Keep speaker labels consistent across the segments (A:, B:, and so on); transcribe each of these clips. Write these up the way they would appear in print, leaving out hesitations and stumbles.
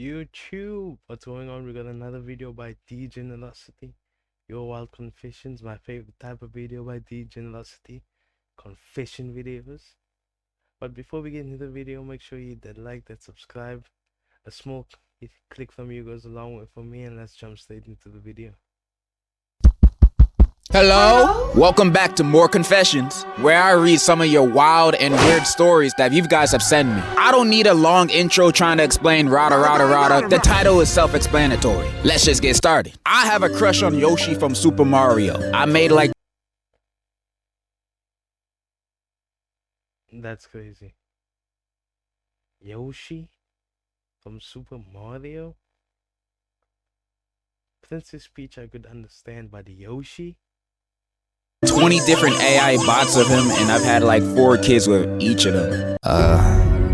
A: YouTube, what's going on? We got another video by Degenerocity. Your Wild Confessions, my favorite type of video by Degenerocity. Confession videos. But before we get into the video, make sure you hit that like, that subscribe. A small click from you goes a long way for me, and let's jump straight into the video.
B: Hello? Welcome back to More Confessions, where I read some of your wild and weird stories that you guys have sent me. I don't need a long intro trying to explain rada rada rada. The title is self-explanatory. Let's just get started. I have a crush on Yoshi from Super Mario. I made like
A: That's crazy. Yoshi from Super Mario? Princess Peach I could understand, but Yoshi?
B: 20 different AI bots of him, and I've had like 4 kids with each of them.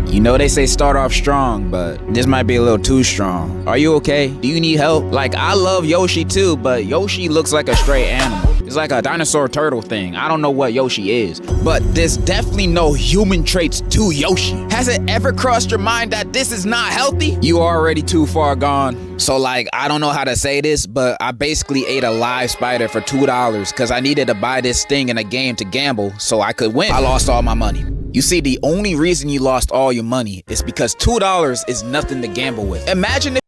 B: You know they say start off strong, but this might be a little too strong. Are you okay? Do you need help? Like, I love Yoshi too, but Yoshi looks like a stray animal. It's like a dinosaur turtle thing. I don't know what Yoshi is, but there's definitely no human traits to Yoshi. Has it ever crossed your mind that this is not healthy? You are already too far gone. So like, I don't know how to say this, but I basically ate a live spider for $2 because I needed to buy this thing in a game to gamble so I could win. I lost all my money. You see, the only reason you lost all your money is because $2 is nothing to gamble with. Imagine if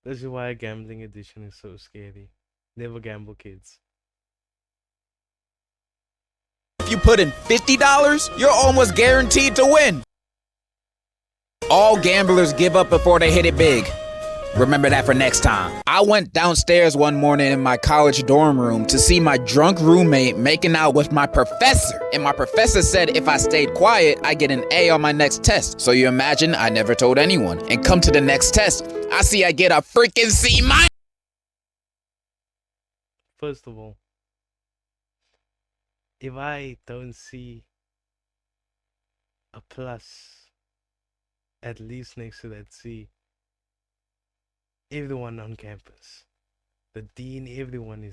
A: This is why gambling addiction is so scary. Never gamble, kids.
B: you put in $50, you're almost guaranteed to win. All gamblers give up before they hit it big. Remember that for next time. I went downstairs one morning in my college dorm room to see my drunk roommate making out with my professor. And my professor said if I stayed quiet, I get an A on my next test. So you imagine I never told anyone. And come to the next test, I see I get a freaking C-.
A: First of all, if I don't see a plus at least next to that C, everyone on campus, the dean, everyone.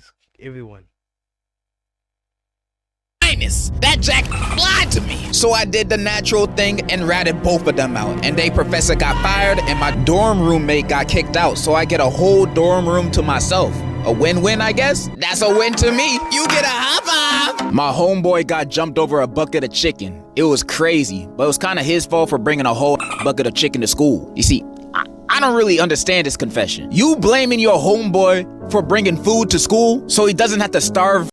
B: That Jack lied to me. So I did the natural thing and ratted both of them out. And they professor got fired and my dorm roommate got kicked out. So I get a whole dorm room to myself. A win-win, I guess? That's a win to me. You get a high five. My homeboy got jumped over a bucket of chicken. It was crazy, but it was kind of his fault for bringing a whole bucket of chicken to school. You see, I don't really understand this confession. You blaming your homeboy for bringing food to school so he doesn't have to starve?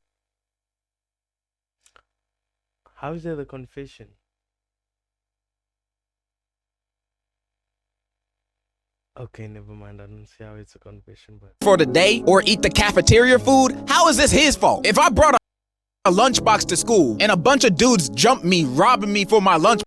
A: How is that a confession? Okay, never mind. I don't see how it's a confession, but
B: For the day or eat the cafeteria food? How is this his fault? If I brought a lunchbox to school and a bunch of dudes jumped me, robbing me for my lunchbox,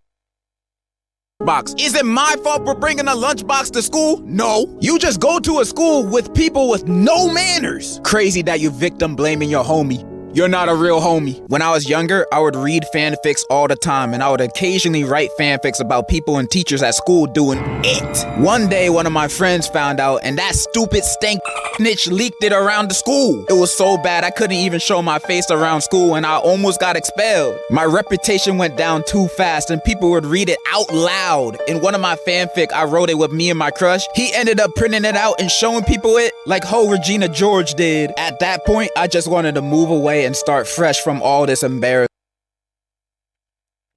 B: is it my fault for bringing a lunchbox to school? No. You just go to a school with people with no manners. Crazy that you victim blaming your homie. You're not a real homie. When I was younger, I would read fanfics all the time, and I would occasionally write fanfics about people and teachers at school doing it. One day, one of my friends found out, and that stupid stank snitch leaked it around the school. It was so bad I couldn't even show my face around school, and I almost got expelled. My reputation went down too fast, and people would read it out loud. In one of my fanfic, I wrote it with me and my crush. He ended up printing it out and showing people it like ho Regina George did. At that point, I just wanted to move away and start fresh from all this embarrassment.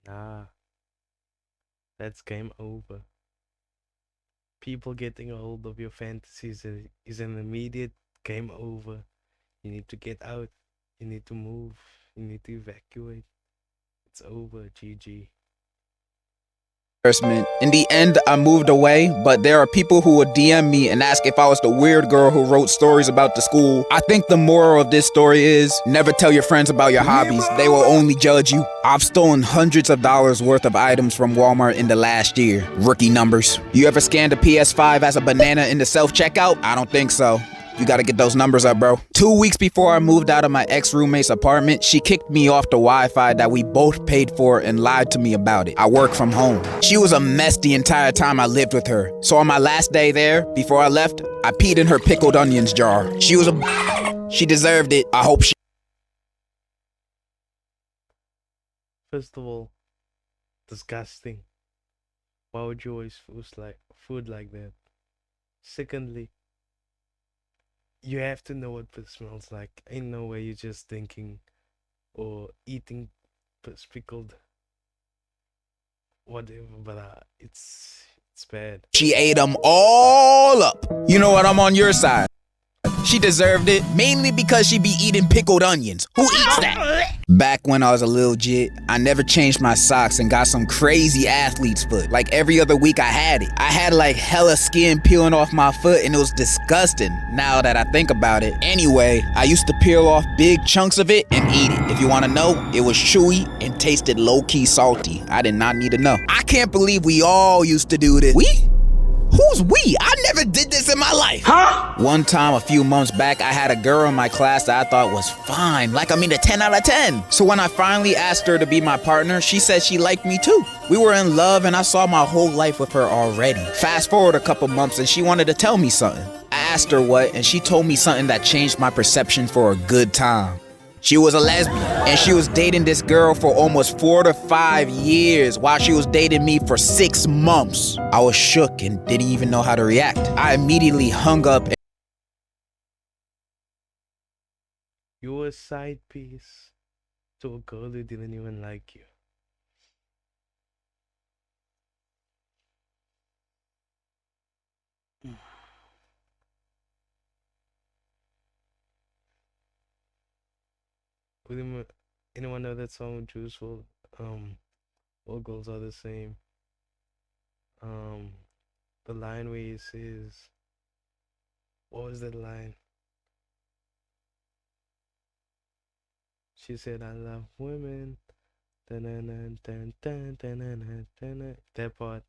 A: nah, that's game over. People getting a hold of your fantasies is an immediate game over. You need to get out. You need to move. You need to evacuate. It's over. GG.
B: In the end, I moved away, but there are people who would DM me and ask if I was the weird girl who wrote stories about the school. I think the moral of this story is never tell your friends about your hobbies. They will only judge you. I've stolen hundreds of dollars worth of items from Walmart in the last year. Rookie numbers. You ever scanned a PS5 as a banana in the self-checkout? I don't think so. You gotta get those numbers up, bro. 2 weeks before I moved out of my ex-roommate's apartment, she kicked me off the Wi-Fi that we both paid for and lied to me about it. I work from home. She was a mess the entire time I lived with her. So on my last day there, before I left, I peed in her pickled onions jar. She was she deserved it. I hope she...
A: First of all, disgusting. Why would you always food like that? Secondly, you have to know what it smells like. Ain't no way you're just thinking or eating pickled whatever, but it's bad.
B: She ate them all up. You know what? I'm on your side. She deserved it, mainly because she be eating pickled onions. Who eats that? Back when I was a little jit, I never changed my socks and got some crazy athlete's foot. Like every other week I had it. I had like hella skin peeling off my foot and it was disgusting now that I think about it. Anyway, I used to peel off big chunks of it and eat it. If you wanna know, it was chewy and tasted low-key salty. I did not need to know. I can't believe we all used to do this. We? Who's we? I never did this in my life. Huh? One time a few months back, I had a girl in my class that I thought was fine. Like, I mean, a 10 out of 10. So when I finally asked her to be my partner, she said she liked me too. We were in love and I saw my whole life with her already. Fast forward a couple months and she wanted to tell me something. I asked her what and she told me something that changed my perception for a good time. She was a lesbian, and she was dating this girl for almost 4 to 5 years while she was dating me for 6 months. I was shook and didn't even know how to react. I immediately hung up.
A: You were a side piece to a girl who didn't even like you. Would anyone know that song Juice WRLD? All girls are the same. The line where he says, what was that line? She said, I love women. That part.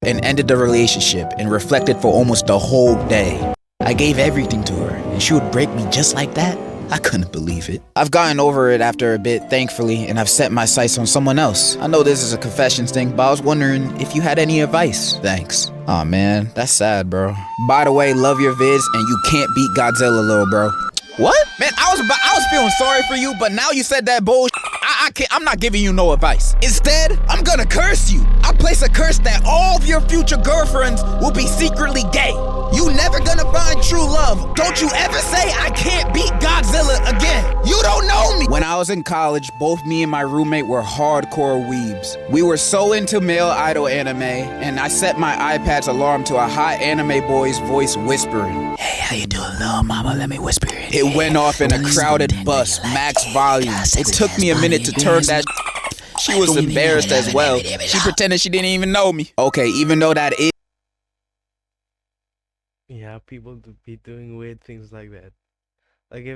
B: And ended the relationship and reflected for almost the whole day. I gave everything to her, and she would break me just like that? I couldn't believe it. I've gotten over it after a bit, thankfully, and I've set my sights on someone else. I know this is a confessions thing, but I was wondering if you had any advice. Thanks. Aw, man, that's sad, bro. By the way, love your vids, and you can't beat Godzilla, little bro. What? Man, I was feeling sorry for you, but now you said that bullshit. I'm not giving you no advice. Instead, I'm gonna curse you. I'll place a curse that all of your future girlfriends will be secretly gay. You never gonna find true love. Don't you ever say I can't beat Godzilla again. You don't know me. When I was in college, both me and my roommate were hardcore weebs. We were so into male idol anime, and I set my iPad's alarm to a hot anime boy's voice whispering. Hey, how you doing, little mama? Let me whisper it. It went off in a crowded bus, max volume. It took me a minute to turn that. She was embarrassed as well. She pretended she didn't even know me. Okay, even though that is.
A: Yeah, people be doing weird things like that. Like,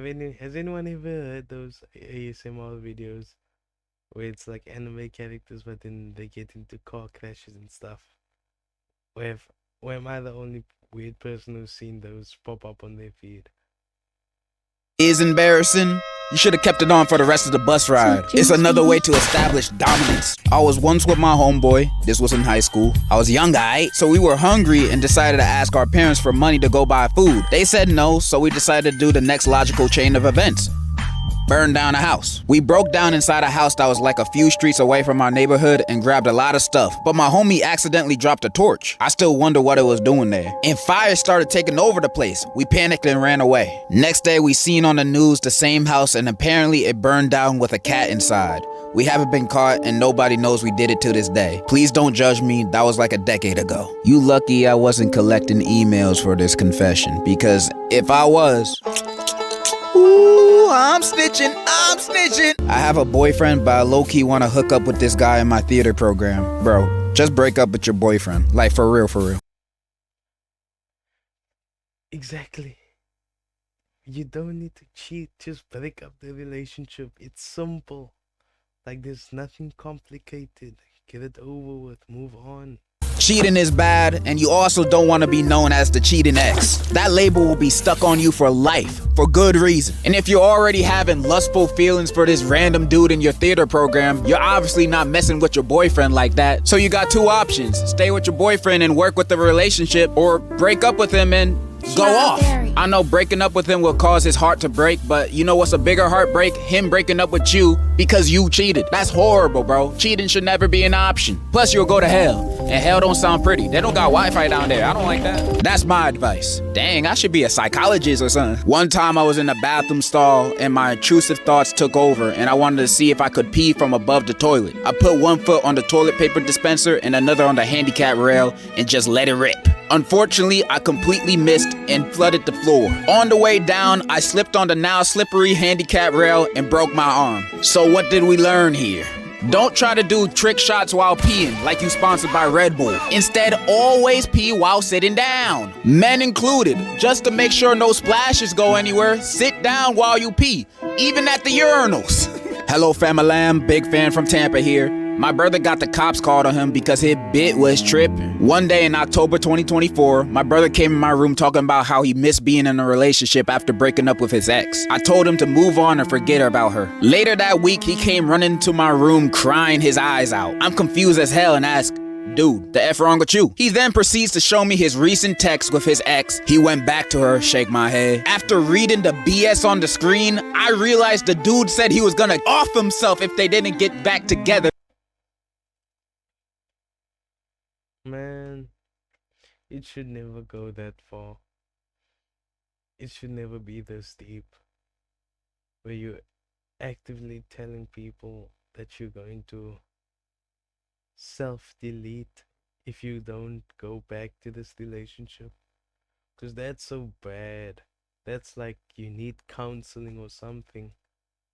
A: has anyone ever heard those ASMR videos where it's like anime characters, but then they get into car crashes and stuff? Or am I the only weird person who's seen those pop up on their feed?
B: Is embarrassing. You should have kept it on for the rest of the bus ride. It's another way to establish dominance. I was once with my homeboy. This was in high school. I was young, so we were hungry and decided to ask our parents for money to go buy food. They said no, so we decided to do the next logical chain of events. Burn down a house. We broke down inside a house that was like a few streets away from our neighborhood and grabbed a lot of stuff. But my homie accidentally dropped a torch. I still wonder what it was doing there. And fire started taking over the place. We panicked and ran away. Next day we seen on the news the same house and apparently it burned down with a cat inside. We haven't been caught and nobody knows we did it to this day. Please don't judge me, that was like a decade ago. You lucky I wasn't collecting emails for this confession, because if I was... Ooh, I'm snitching. I have a boyfriend, but I low-key want to hook up with this guy in my theater program. Bro, just break up with your boyfriend. Like, for real, for real.
A: Exactly. You don't need to cheat, just break up the relationship. It's simple. Like, there's nothing complicated. Get it over with, move on.
B: Cheating is bad, and you also don't want to be known as the cheating ex. That label will be stuck on you for life, for good reason. And if you're already having lustful feelings for this random dude in your theater program, you're obviously not messing with your boyfriend like that. So you got two options: stay with your boyfriend and work with the relationship, or break up with him and go off. I know breaking up with him will cause his heart to break, but you know what's a bigger heartbreak? Him breaking up with you because you cheated. That's horrible, bro. Cheating should never be an option. Plus, you'll go to hell. And hell don't sound pretty. They don't got Wi-Fi down there. I don't like that. That's my advice. Dang, I should be a psychologist or something. One time I was in a bathroom stall and my intrusive thoughts took over and I wanted to see if I could pee from above the toilet. I put one foot on the toilet paper dispenser and another on the handicap rail and just let it rip. Unfortunately, I completely missed and flooded the floor. On the way down, I slipped on the now slippery handicap rail and broke my arm. So what did we learn here? Don't try to do trick shots while peeing like you sponsored by Red Bull. Instead, always pee while sitting down. Men included. Just to make sure no splashes go anywhere, sit down while you pee, even at the urinals. Hello, fam-a-lam, big fan from Tampa here. My brother got the cops called on him because his bit was tripping. One day in October 2024, my brother came in my room talking about how he missed being in a relationship after breaking up with his ex. I told him to move on and forget about her. Later that week, he came running into my room crying his eyes out. I'm confused as hell and asked, dude, the F wrong with you? He then proceeds to show me his recent text with his ex. He went back to her, shake my head. After reading the BS on the screen, I realized the dude said he was gonna off himself if they didn't get back together.
A: Man, it should never go that far. It should never be this deep. Where you're actively telling people that you're going to self-delete if you don't go back to this relationship. Because that's so bad. That's like you need counseling or something.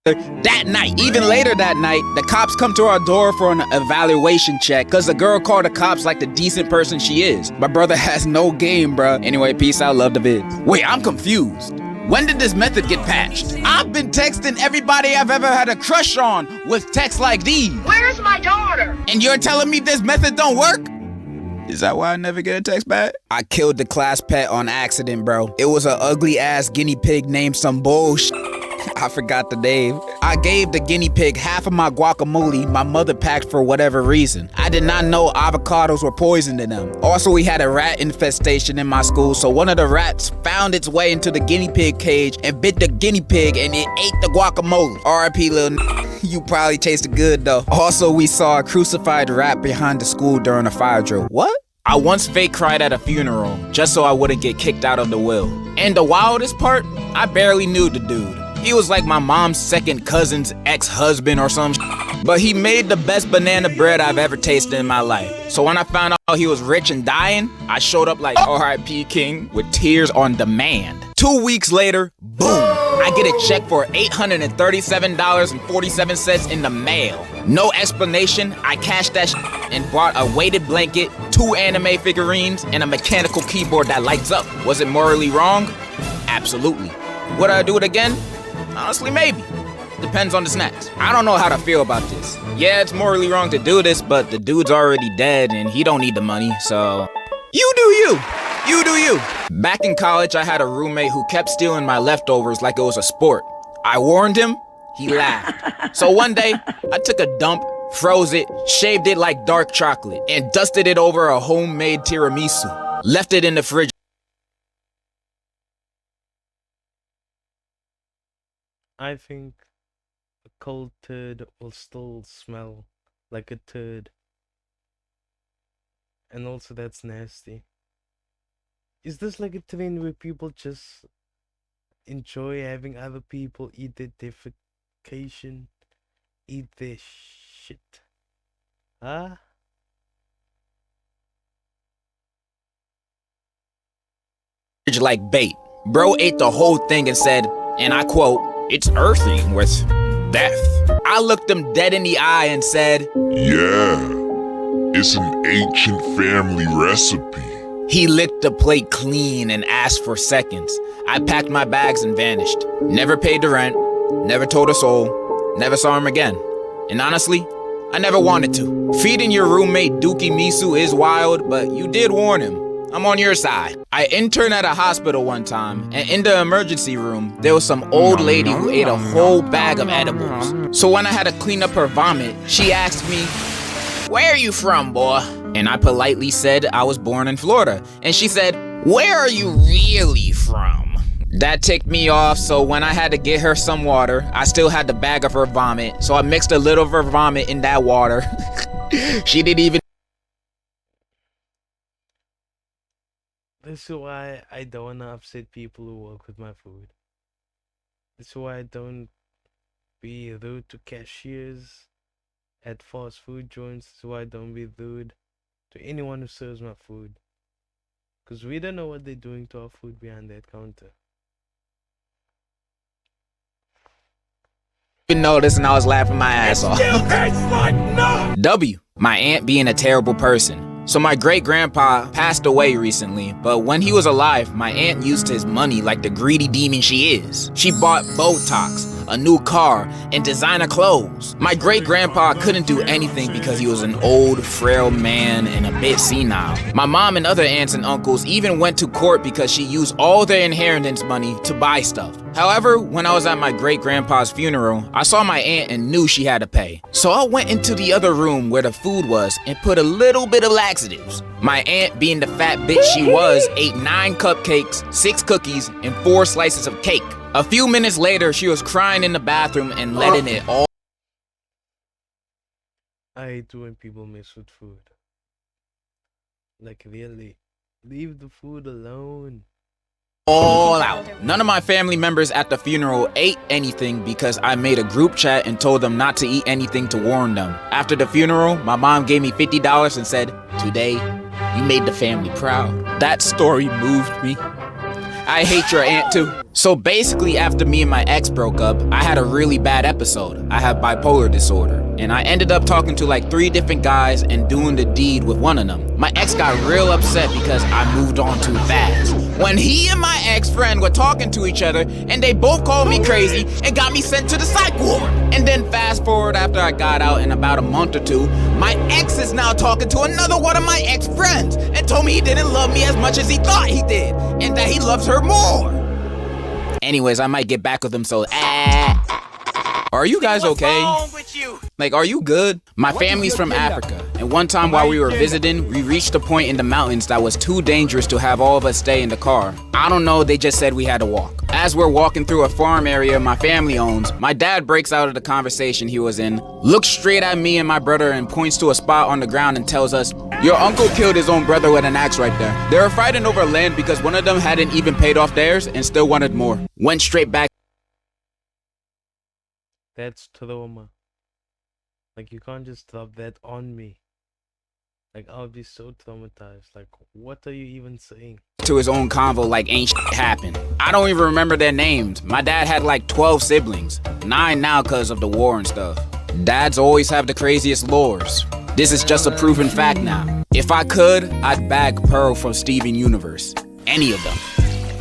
B: That night, even later that night, the cops come to our door for an evaluation check because the girl called the cops like the decent person she is. My brother has no game, bruh. Anyway, peace out, love the vids. Wait, I'm confused. When did this method get patched? I've been texting everybody I've ever had a crush on with texts like these.
C: Where's my daughter?
B: And you're telling me this method don't work? Is that why I never get a text back? I killed the class pet on accident, bro. It was an ugly ass guinea pig named some bullshit. I forgot the name. I gave the guinea pig half of my guacamole my mother packed for whatever reason. I did not know avocados were poisoned in them. Also, we had a rat infestation in my school, so one of the rats found its way into the guinea pig cage and bit the guinea pig and it ate the guacamole. R.I.P. little you probably tasted good though. Also, we saw a crucified rat behind the school during a fire drill. What? I once fake cried at a funeral just so I wouldn't get kicked out of the will. And the wildest part, I barely knew the dude. He was like my mom's second cousin's ex-husband or some but he made the best banana bread I've ever tasted in my life. So when I found out he was rich and dying, I showed up like R.I.P. King with tears on demand. 2 weeks later, boom, I get a check for $837.47 in the mail. No explanation, I cashed that and bought a weighted blanket, 2 anime figurines, and a mechanical keyboard that lights up. Was it morally wrong? Absolutely. Would I do it again? Honestly, maybe. Depends on the snacks. I don't know how to feel about this. Yeah, it's morally wrong to do this, but the dude's already dead and he don't need the money, so... You do you! You do you! Back in college, I had a roommate who kept stealing my leftovers like it was a sport. I warned him, he laughed. So one day, I took a dump, froze it, shaved it like dark chocolate, and dusted it over a homemade tiramisu. Left it in the fridge.
A: I think a cold turd will still smell like a turd. And also that's nasty. Is this like a trend where people just enjoy having other people eat their defecation, eat their shit? Huh?
B: Like bait. Bro ate the whole thing and said, and I quote, "It's earthy with death." I looked him dead in the eye and said,
D: "Yeah, it's an ancient family recipe."
B: He licked the plate clean and asked for seconds. I packed my bags and vanished. Never paid the rent, never told a soul, never saw him again. And honestly, I never wanted to. Feeding your roommate Dookie Misu is wild, but you did warn him. I'm on your side. I interned at a hospital one time, and in the emergency room, there was some old lady who ate a whole bag of edibles. So when I had to clean up her vomit, she asked me, "Where are you from, boy?" And I politely said I was born in Florida. And she said, "Where are you really from?" That ticked me off, so when I had to get her some water, I still had the bag of her vomit, so I mixed a little of her vomit in that water. She didn't even.
A: This is why I don't want to upset people who work with my food. This is why I don't be rude to cashiers at fast food joints. This is why I don't be rude to anyone who serves my food. Because we don't know what they're doing to our food behind that counter.
B: Notice, and I was laughing my ass off. W, my aunt being a terrible person. So my great-grandpa passed away recently, but when he was alive, my aunt used his money like the greedy demon she is. She bought Botox, a new car, and designer clothes. My great-grandpa couldn't do anything because he was an old, frail man and a bit senile. My mom and other aunts and uncles even went to court because she used all their inheritance money to buy stuff. However, when I was at my great-grandpa's funeral, I saw my aunt and knew she had to pay. So I went into the other room where the food was and put a little bit of laxatives. My aunt, being the fat bitch she was, ate 9 cupcakes, 6 cookies, and 4 slices of cake. A few minutes later, she was crying in the bathroom and letting it
A: I hate when people mess with food. Like, really. Leave the food alone.
B: all out. None of my family members at the funeral ate anything because I made a group chat and told them not to eat anything to warn them. After the funeral, my mom gave me $50 and said, "Today, you made the family proud." That story moved me. I hate your aunt too. So basically, after me and my ex broke up, I had a really bad episode. I have bipolar disorder, and I ended up talking to like 3 different guys and doing the deed with one of them. My ex got real upset because I moved on too fast. When he and my ex-friend were talking to each other, and they both called me crazy and got me sent to the psych ward. And then fast forward after I got out in about a month or 2, my ex is now talking to another one of my ex-friends and told me he didn't love me as much as he thought he did, and that he loves her more. Anyways, I might get back with him, so are you guys okay? Like, are you good? My family's from Africa, and one time while we were visiting, we reached a point in the mountains that was too dangerous to have all of us stay in the car. I don't know, they just said we had to walk. As we're walking through a farm area my family owns, my dad breaks out of the conversation he was in, looks straight at me and my brother and points to a spot on the ground and tells us, "Your uncle killed his own brother with an axe right there." They were fighting over land because one of them hadn't even paid off theirs and still wanted more. Went straight back.
A: That's trauma. Like, you can't just drop that on me. Like, I'll be so traumatized. Like, what are you even saying?
B: To his own convo like ain't shit happened. I don't even remember their names. My dad had like 12 siblings. 9 now because of the war and stuff. Dads always have the craziest lores. This is just a proven fact now. If I could, I'd bag Pearl from Steven Universe. Any of them.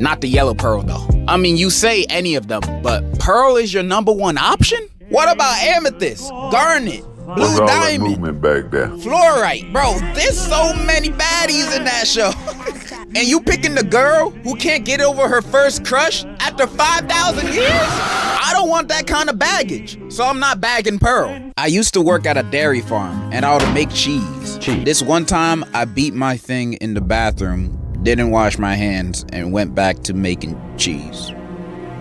B: Not the yellow Pearl though. I mean, you say any of them, but Pearl is your #1 option? What about Amethyst, Garnet, Blue
D: What's all that
B: Diamond,
D: movement back there?
B: Fluorite? Bro, there's so many baddies in that show. And you picking the girl who can't get over her first crush after 5,000 years? I don't want that kind of baggage, so I'm not bagging Pearl. I used to work at a dairy farm, and I would make cheese. This one time, I beat my thing in the bathroom, didn't wash my hands, and went back to making cheese.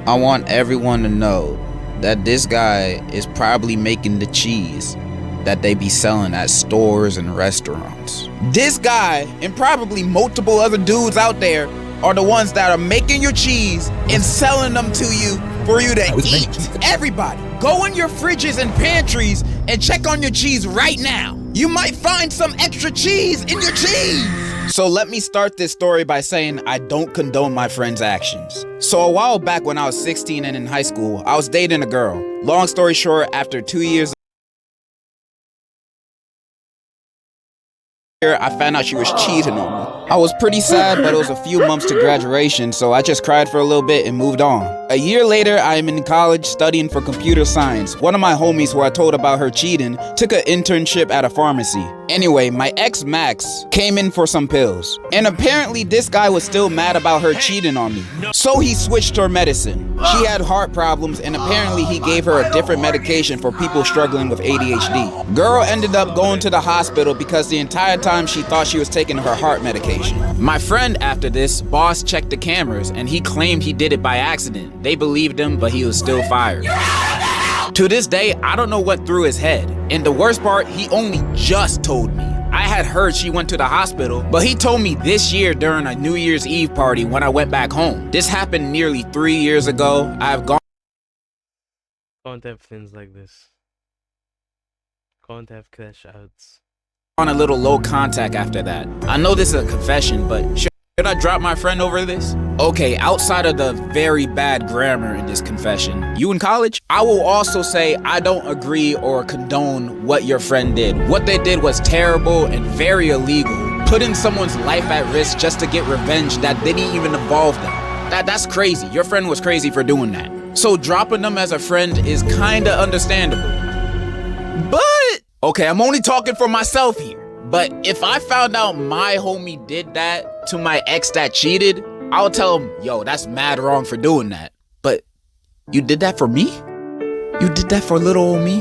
B: I want everyone to know that this guy is probably making the cheese that they be selling at stores and restaurants. This guy, and probably multiple other dudes out there, are the ones that are making your cheese and selling them to you for you to eat. Everybody, go in your fridges and pantries and check on your cheese right now. You might find some extra cheese in your cheese. So let me start this story by saying I don't condone my friend's actions. So a while back when I was 16 and in high school, I was dating a girl. Long story short, after 2 years I found out she was cheating on me. I was pretty sad, but it was a few months to graduation, so I just cried for a little bit and moved on. A year later, I am in college studying for computer science. One of my homies who I told about her cheating took an internship at a pharmacy. Anyway, my ex Max came in for some pills, and apparently this guy was still mad about her cheating on me. So he switched her medicine. She had heart problems, and apparently he gave her a different medication for people struggling with ADHD. Girl ended up going to the hospital because the entire time time she thought she was taking her heart medication. My friend, after this, boss checked the cameras and he claimed he did it by accident. They believed him, but he was still fired. To this day, I don't know what through his head. And the worst part, he only just told me. I had heard she went to the hospital, but he told me this year during a New Year's Eve party when I went back home. This happened nearly 3 years ago. I've gone
A: Can't have things like this. Can't have crash outs.
B: on a little low contact after that. I know this is a confession, but should I drop my friend over this? Okay, outside of the very bad grammar in this confession, you in college? I will also say I don't agree or condone what your friend did. What they did was terrible and very illegal. Putting someone's life at risk just to get revenge that didn't even involve them. That's crazy. Your friend was crazy for doing that. So dropping them as a friend is kinda understandable. But, okay, I'm only talking for myself here. But if I found out my homie did that to my ex that cheated, I'll tell him, yo, that's mad wrong for doing that. But you did that for me? You did that for little old me?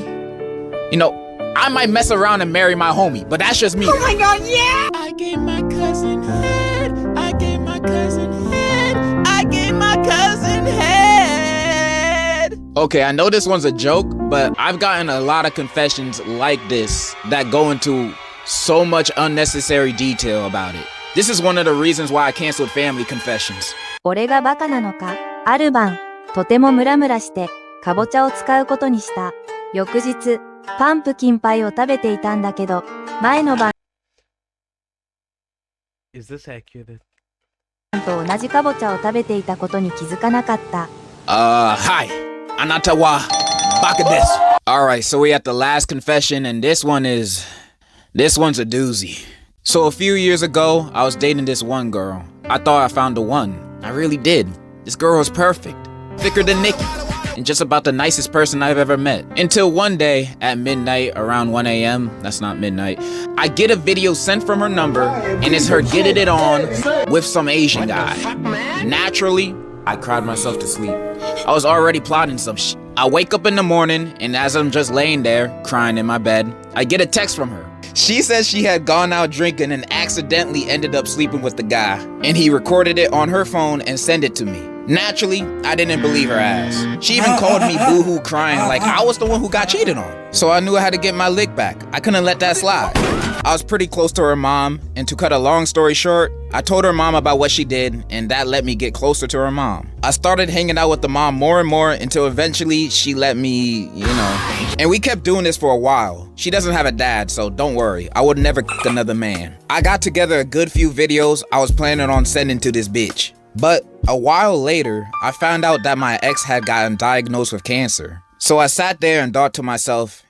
B: You know, I might mess around and marry my homie, but that's just me.
C: Oh my god, yeah!
B: I gave my cousin head. I gave my cousin head. I gave my cousin head. Okay, I know this one's a joke, but I've gotten a lot of confessions like this that go into so much unnecessary detail about it. This is one of the reasons why I canceled family confessions.
E: 俺がバカなのか。ある晩、とてもムラムラして、かぼちゃを使うことにした。翌日、パンプキンパイを食べていたんだけど、前の晩
A: Is this accurate?
E: と同じかぼちゃを食べていたことに気づかなかった。
B: Hi. Anata wa baka desu. Alright, so we at the last confession, and this one's a doozy. So a few years ago, I was dating this one girl. I thought I found the one. I really did. This girl was perfect. Thicker than Nikki. And just about the nicest person I've ever met. Until one day, at midnight, around 1 a.m., that's not midnight, I get a video sent from her number, and it's her getting it on with some Asian guy. Naturally, I cried myself to sleep. I was already plotting some shit. I wake up in the morning, and as I'm just laying there, crying in my bed, I get a text from her. She says she had gone out drinking and accidentally ended up sleeping with the guy, and he recorded it on her phone and sent it to me. Naturally, I didn't believe her ass. She even called me boohoo crying like I was the one who got cheated on. So I knew I had to get my lick back. I couldn't let that slide. I was pretty close to her mom, and to cut a long story short, I told her mom about what she did, and that let me get closer to her mom. I started hanging out with the mom more and more until eventually she let me, and we kept doing this for a while. She doesn't have a dad, so don't worry, I would never another man. I got together a good few videos I was planning on sending to this bitch. But a while later, I found out that my ex had gotten diagnosed with cancer. So I sat there and thought to myself,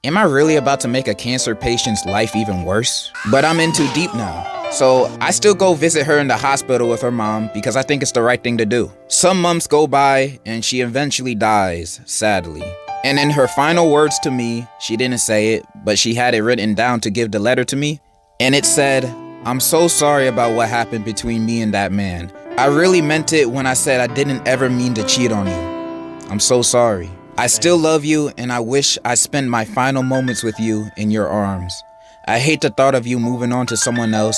B: am I really about to make a cancer patient's life even worse? But I'm in too deep now. So I still go visit her in the hospital with her mom because I think it's the right thing to do. Some months go by and she eventually dies, sadly. And in her final words to me, she didn't say it, but she had it written down to give the letter to me. And it said, I'm so sorry about what happened between me and that man. I really meant it when I said I didn't ever mean to cheat on you. I'm so sorry. I still love you, and I wish I spent my final moments with you in your arms. I hate the thought of you moving on to someone else,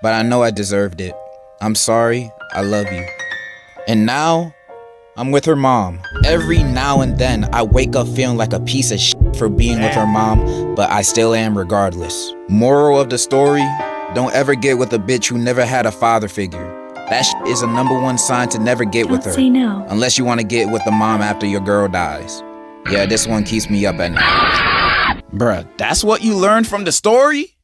B: but I know I deserved it. I'm sorry. I love you. And now, I'm with her mom. Every now and then, I wake up feeling like a piece of shit for being with her mom, but I still am regardless. Moral of the story, don't ever get with a bitch who never had a father figure. That shit is a #1 sign to never get with her.
C: Say no.
B: Unless you want to get with the mom after your girl dies. Yeah, this one keeps me up at night. Bruh, that's what you learned from the story?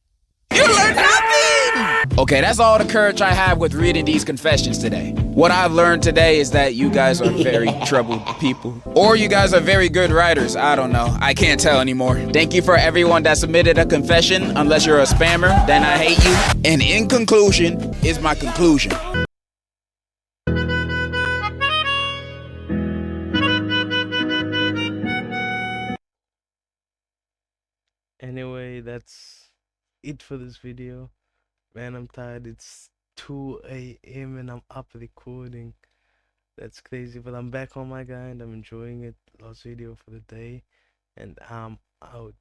B: You learned nothing! Okay, that's all the courage I have with reading these confessions today. What I've learned today is that you guys are very troubled people. Or you guys are very good writers. I don't know. I can't tell anymore. Thank you for everyone that submitted a confession. Unless you're a spammer, then I hate you. And in conclusion is my conclusion.
A: Anyway, that's it for this video. Man, I'm tired. It's 2 a.m. and I'm up recording. That's crazy, but I'm back on my grind. I'm enjoying it. Last video for the day, and I'm out.